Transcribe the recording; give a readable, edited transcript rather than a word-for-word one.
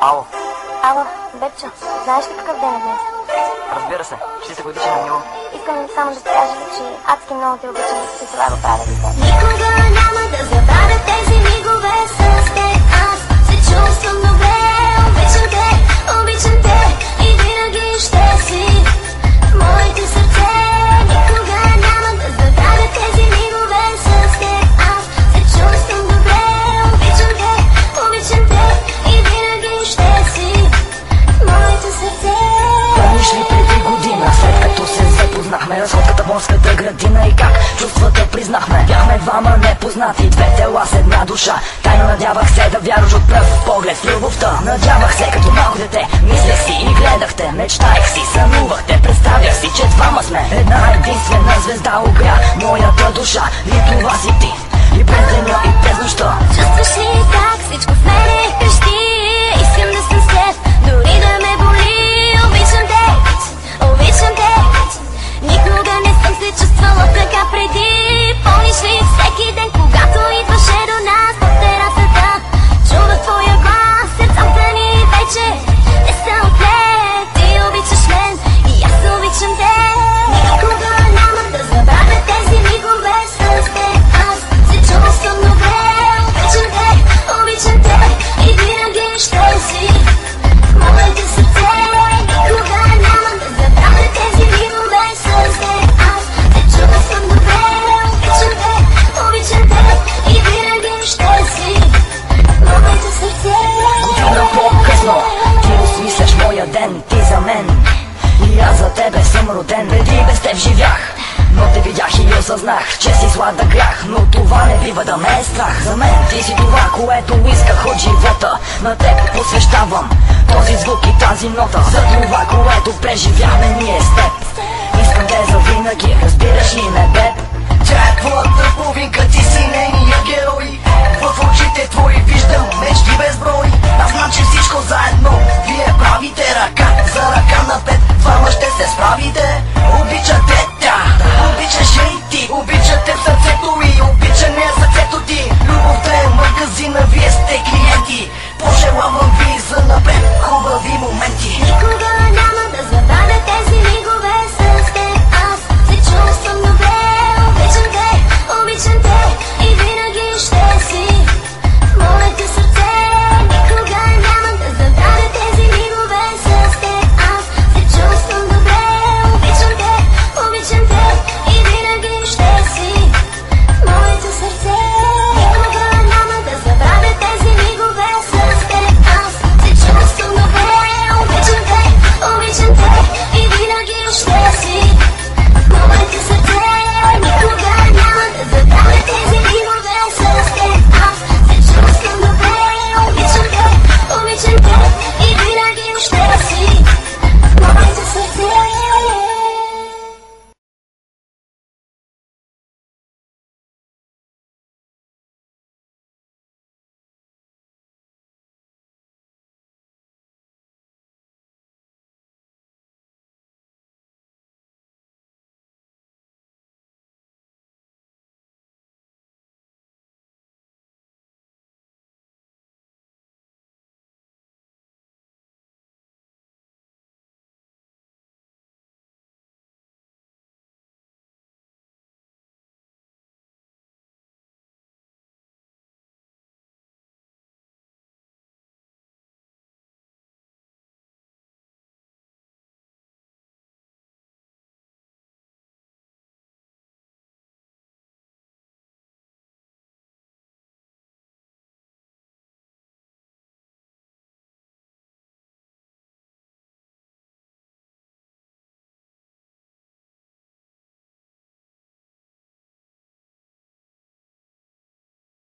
Ало. Ало, Бебчо, знаеш ли какъв ден е днес? Разбира се, 60 годишен на Мило. Искам само да ти кажа, че адски много те обичам и това го правя за теб. Никога няма да забравя тези мигове с теб. Аз се чувствам добре, обичам те и винаги ще си в моите сърце. Никога няма да забравя тези мигове с теб. Аз се чувствам добре, обичам те и винаги ще си в моите сърце. Помниш ли преди година, след като се запознахме, разходката в морската градина и как чувствата признахме? Бяхме двама непознати, две тела с една душа. Тайно надявах се да вярваш от пръв поглед в любовта. Надявах се като малко дете, мислех си и гледахте, мечтаех си, сънувахте, представях си, че двама сме. Една единствена звезда огря моята душа и това си ти. И през деня и през нощта. Чувстваш ли как всичко в мене крещи? Искам да съм с теб, дори да ме боли. Обичам те. Никога не съм се чувствала така преди. Помниш ли всеки ден, когато идваше до нас по терасата? Чувах твоя глас, сърцата ни вече не са отлет. Ти обичаш мен и аз обичам те. Никога няма да забравя тези мигове с теб. Аз се чувствам добре, обичам те и винаги ще си в моите сърце. Никога няма да забравя тези мигове с теб. Аз се чувствам добре, обичам те и винаги ще си в моите сърце. Година по-късно ти осмисляш моя ден, ти за мен и аз за тебе съм роден. Преди без теб живях, но те видях и осъзнах, че си зла да грях. Но това не бива да ме е страх. За мен ти си това, което исках от живота. На теб посвещавам този звук и тази нота. За това, което преживяхме ние с теб. Искам те завинаги, разбираш ли ме, беб? Тя е твоята половинка, ти си